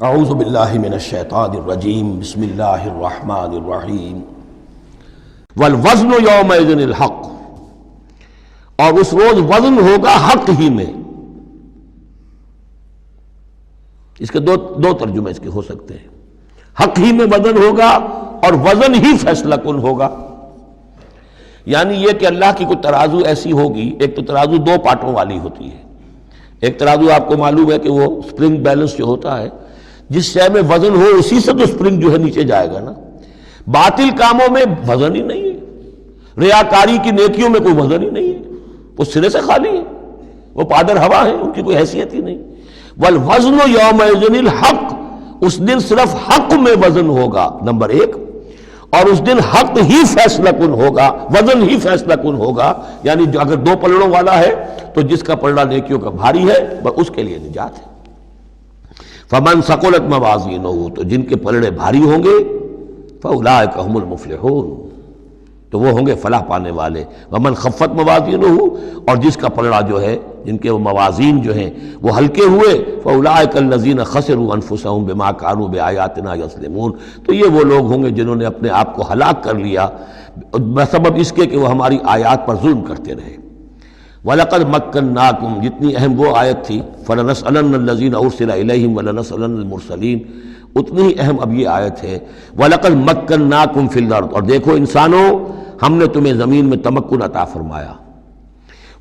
اعوذ باللہ من الشیطان الرجیم بسم اللہ الرحمن الرحیم والوزن یومئذ الحق، اور اس روز وزن ہوگا حق ہی میں۔ اس کے دو ترجمے اس کے ہو سکتے ہیں، حق ہی میں وزن ہوگا اور وزن ہی فیصلہ کن ہوگا۔ یعنی یہ کہ اللہ کی کوئی ترازو ایسی ہوگی، ایک تو ترازو دو پارٹوں والی ہوتی ہے۔ ایک ترازو آپ کو معلوم ہے کہ وہ سپرنگ بیلنس جو ہوتا ہے، جس شے میں وزن ہو اسی سے تو سپرنگ جو ہے نیچے جائے گا نا۔ باطل کاموں میں وزن ہی نہیں ہے، ریاکاری کی نیکیوں میں کوئی وزن ہی نہیں ہے، وہ سرے سے خالی ہے، وہ پادر ہوا ہے، ان کی کوئی حیثیت ہی نہیں۔ والوزن یومئذ الحق، اس دن صرف حق میں وزن ہوگا، نمبر ایک، اور اس دن حق ہی فیصلہ کن ہوگا، وزن ہی فیصلہ کن ہوگا۔ یعنی جو اگر دو پلڑوں والا ہے تو جس کا پلڑا نیکیوں کا بھاری ہے اس کے لیے نجات ہے۔ فمن ثقلت موازینہ، تو جن کے پلڑے بھاری ہوں گے، فاولئک هم المفلحون، تو وہ ہوں گے فلاح پانے والے۔ ومن خفت موازینہ، اور جس کا پلڑا جو ہے، جن کے وہ موازین جو ہیں وہ ہلکے ہوئے، فاولئک الذین خسروا انفسهم بما كانوا بآیاتنا یظلمون، تو یہ وہ لوگ ہوں گے جنہوں نے اپنے آپ کو ہلاک کر لیا بسبب اس کے کہ وہ ہماری آیات پر ظلم کرتے رہے۔ وَلَقَدْ مَكَّنَّاكُمْ، جتنی اہم وہ آیت تھی، فَلَنَسْأَلَنَّ الَّذِينَ أُرْسِلَ إِلَيْهِمْ وَلَنَسْأَلَنَّ الْمُرْسَلِينَ، اتنی ہی اہم اب یہ آیت ہے۔ وَلَقَدْ مَكَّنَّاكُمْ فِي الْأَرْضِ، اور دیکھو انسانوں، ہم نے تمہیں زمین میں تمکن عطا فرمایا۔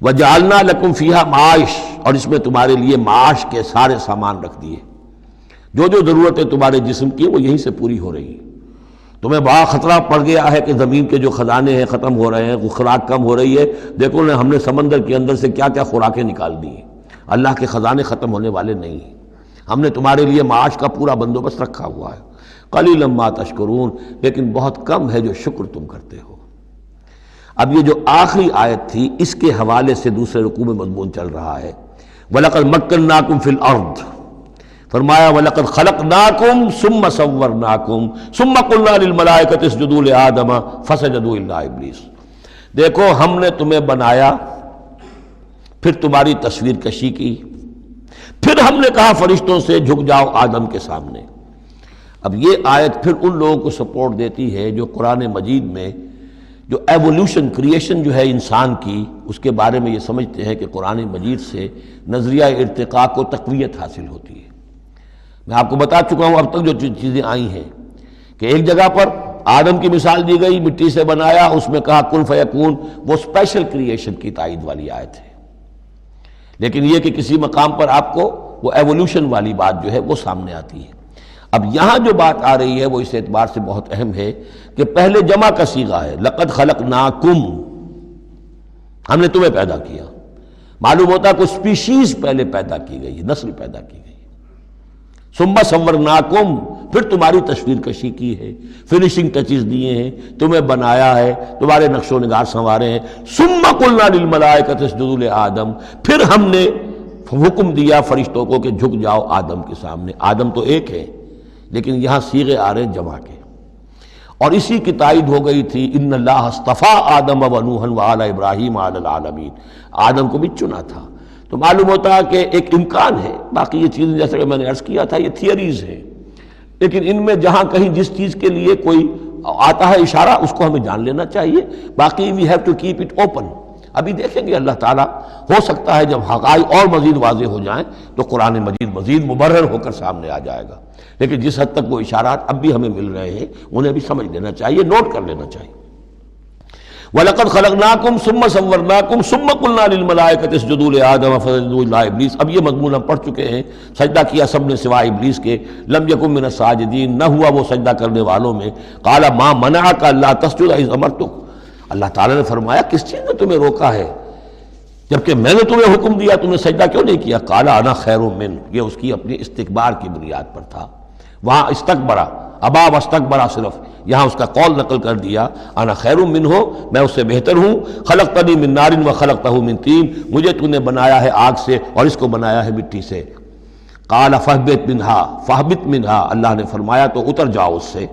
وَجَعَلْنَا لَكُمْ فِيهَا مَعَاشٍ، اور اس میں تمہارے لیے معاش کے سارے سامان رکھ دیے، جو ضرورتیں تمہارے جسم کی وہ یہیں سے پوری ہو رہی ہیں۔ تمہیں بڑا خطرہ پڑ گیا ہے کہ زمین کے جو خزانے ہیں ختم ہو رہے ہیں، خوراک کم ہو رہی ہے، دیکھو نا ہم نے سمندر کے اندر سے کیا کیا خوراکیں نکال دی ہیں۔ اللہ کے خزانے ختم ہونے والے نہیں ہیں، ہم نے تمہارے لیے معاش کا پورا بندوبست رکھا ہوا ہے۔ قلیلا ما تشکرون، لیکن بہت کم ہے جو شکر تم کرتے ہو۔ اب یہ جو آخری آیت تھی اس کے حوالے سے دوسرے رکوع میں مضمون چل رہا ہے۔ وَلَقَدْ مَكَّنَّاكُمْ فِي الْأَرْضِ، فرمایا وَلَقَدْ خَلَقْنَاكُمْ ثُمَّ صَوَّرْنَاكُمْ ثُمَّ قُلْنَا لِلْمَلَائِكَةِ اسْجُدُوا لِآدَمَ فَسَجَدُوا إِلَّا إِبْلِيسَ، دیکھو ہم نے تمہیں بنایا، پھر تمہاری تصویر کشی کی، پھر ہم نے کہا فرشتوں سے جھک جاؤ آدم کے سامنے۔ اب یہ آیت پھر ان لوگوں کو سپورٹ دیتی ہے جو قرآن مجید میں جو ایوولوشن، کریشن جو ہے انسان کی، اس کے بارے میں یہ سمجھتے ہیں کہ قرآن مجید سے نظریہ ارتقاء کو تقویت حاصل ہوتی ہے۔ میں آپ کو بتا چکا ہوں اب تک جو چیزیں آئی ہیں کہ ایک جگہ پر آدم کی مثال دی گئی، مٹی سے بنایا، اس میں کہا کن فیکون، وہ اسپیشل کریشن کی تائید والی آیت ہے۔ لیکن یہ کہ کسی مقام پر آپ کو وہ ایوولوشن والی بات جو ہے وہ سامنے آتی ہے۔ اب یہاں جو بات آ رہی ہے وہ اس اعتبار سے بہت اہم ہے کہ پہلے جمع کا صیغہ ہے، لقد خلقناکم، ہم نے تمہیں پیدا کیا۔ معلوم ہوتا ہے کوئی سپیشیز پہلے پیدا کی گئی ہے، نسل پیدا کی گئی۔ ثم صورناکم، پھر تمہاری تصویر کشی کی ہے، فنیشنگ ٹچز دیے ہیں، تمہیں بنایا ہے، تمہارے نقش و نگار سنوارے ہیں۔ ثم قلنا للملائکۃ اسجدوا لآدم، پھر ہم نے حکم دیا فرشتوں کو کہ جھک جاؤ آدم کے سامنے۔ آدم تو ایک ہے لیکن یہاں صیغے آ رہے ہیں جمع کے، اور اسی کی تائید ہو گئی تھی ان اللہ اصطفیٰ آدم و نوحا وآل ابراہیم علی العالمین، آدم کو بھی چنا تھا۔ تو معلوم ہوتا ہے کہ ایک امکان ہے، باقی یہ چیزیں جیسے کہ میں نے عرض کیا تھا یہ تھیوریز ہیں، لیکن ان میں جہاں کہیں جس چیز کے لیے کوئی آتا ہے اشارہ اس کو ہمیں جان لینا چاہیے، باقی we have to keep it open. ابھی دیکھیں گے اللہ تعالیٰ، ہو سکتا ہے جب حقائق اور مزید واضح ہو جائیں تو قرآن مجید مزید مبرر ہو کر سامنے آ جائے گا، لیکن جس حد تک وہ اشارات اب بھی ہمیں مل رہے ہیں انہیں بھی سمجھ لینا چاہیے، نوٹ کر لینا چاہیے۔ وَلَقَدْ خَلَقْنَاكُمْ ثُمَّ صَوَّرْنَاكُمْ ثُمَّ قُلْنَا لِلْمَلَائِكَةِ اسْجُدُوا لِآدَمَ فَسَجَدُوا إِلَّا إِبْلِيسَ، اب یہ مضمون ہم پڑھ چکے ہیں۔ سجدہ کیا سب نے سوائے ابلیس کے، لم یکن من الساجدین، نہ ہوا وہ سجدہ کرنے والوں میں۔ قال ما منعک الا تسجد اذ امرتک، اللہ تعالیٰ نے فرمایا کس چیز نے تمہیں روکا ہے جبکہ میں نے تمہیں حکم دیا، تم نے سجدہ کیوں نہیں کیا؟ قال انا خیر من، یہ اس کی اپنی استکبار کی بنیاد پر تھا۔ وہاں استکبرا، ابا واستکبرا، صرف یہاں اس کا قول نقل کر دیا، انا خیر منہ، میں اس سے بہتر ہوں۔ خلقتنی من نار وخلقتہ من طین، مجھے تو نے بنایا ہے آگ سے اور اس کو بنایا ہے مٹی سے۔ قال فاہبط منہا، فاہبط منہا، اللہ نے فرمایا تو اتر جاؤ اس سے۔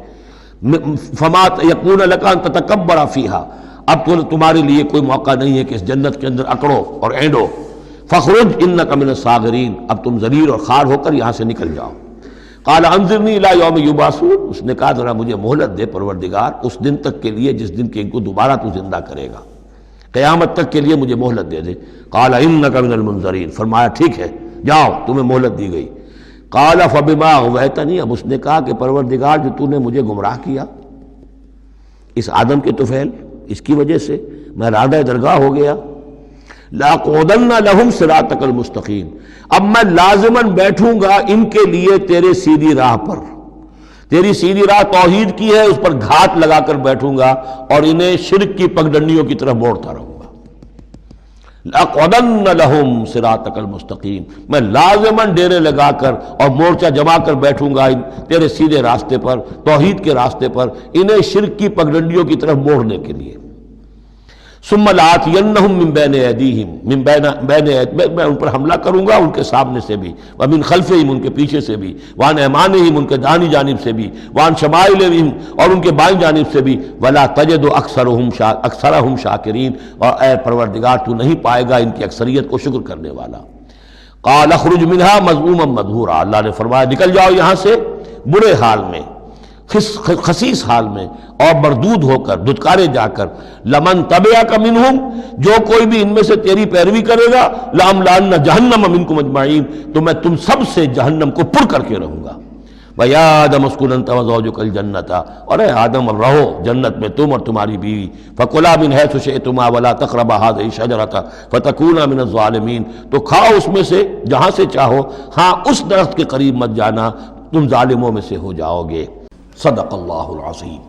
فما یکون لک ان تتکبر فیہا، اب تو تمہارے لیے کوئی موقع نہیں ہے کہ اس جنت کے اندر اکڑو اور اینڈو۔ فخرج انک من الصاغرین، اب تم ذلیل اور خوار ہو کر یہاں سے نکل جاؤ۔ قال انظرنی الی یوم یبعثون، اس نے کہا ذرا مجھے مہلت دے پروردگار اس دن تک کے لیے جس دن کہ ان کو دوبارہ تو زندہ کرے گا، قیامت تک کے لیے مجھے مہلت دے دے۔ قال انک من المنظرین، فرمایا ٹھیک ہے جاؤ تمہیں مہلت دی گئی۔ قال فبما اغویتنی، اب اس نے کہا کہ پروردگار جو تو نے مجھے گمراہ کیا اس آدم کے طفیل، اس کی وجہ سے میں رادہ درگاہ ہو گیا، لاقعدن لہم صراطک المستقیم، اب میں لازماً بیٹھوں گا ان کے لیے تیرے سیدھی راہ پر، تیری سیدھی راہ توحید کی ہے اس پر گھات لگا کر بیٹھوں گا اور انہیں شرک کی پگڈنڈیوں کی طرف موڑتا رہوں گا۔ لاقعدن لہم صراطک المستقیم، میں لازماً ڈیرے لگا کر اور مورچہ جما کر بیٹھوں گا تیرے سیدھے راستے پر، توحید کے راستے پر، انہیں شرک کی پگڈنڈیوں کی طرف موڑنے کے لیے۔ ثم لآتینہم من بین ایدیہم، میں ان پر حملہ کروں گا ان کے سامنے سے بھی، ومن خلفہم ان کے پیچھے سے بھی، وعن ایمانہم ان کے دانی جانب سے بھی، وعن شمائلہم اور ان کے بائیں جانب سے بھی، ولا تجد اکثرہم شاکرین، اور اے پروردگار تو نہیں پائے گا ان کی اکثریت کو شکر کرنے والا۔ قال اخرج منہا مذموما مدحورا، اللہ نے فرمایا نکل جاؤ یہاں سے برے حال میں، خسیس حال میں اور مردود ہو کر، دھتکارے جا کر، لمن تبعک منہم، جو کوئی بھی ان میں سے تیری پیروی کرے گا، لاملأن جہنم منکم اجمعین، تو میں تم سب سے جہنم کو پر کر کے رہوں گا۔ وَيَا آدَمُ اسْكُنْ أَنْتَ وَزَوْجُكَ الْجَنَّةَ، اور اے آدم رہو جنت میں تم اور تمہاری بیوی، فَكُلَا مِنْ حَيْثُ شِئْتُمَا وَلَا تَقْرَبَا هَٰذِهِ الشَّجَرَةَ فَتَكُونَا مِنَ الظَّالِمِينَ، تو کھاؤ اس میں سے جہاں سے چاہو، ہاں اس درخت کے قریب مت جانا، تم ظالموں میں سے ہو جاؤ گے۔ صدق اللہ العظیم۔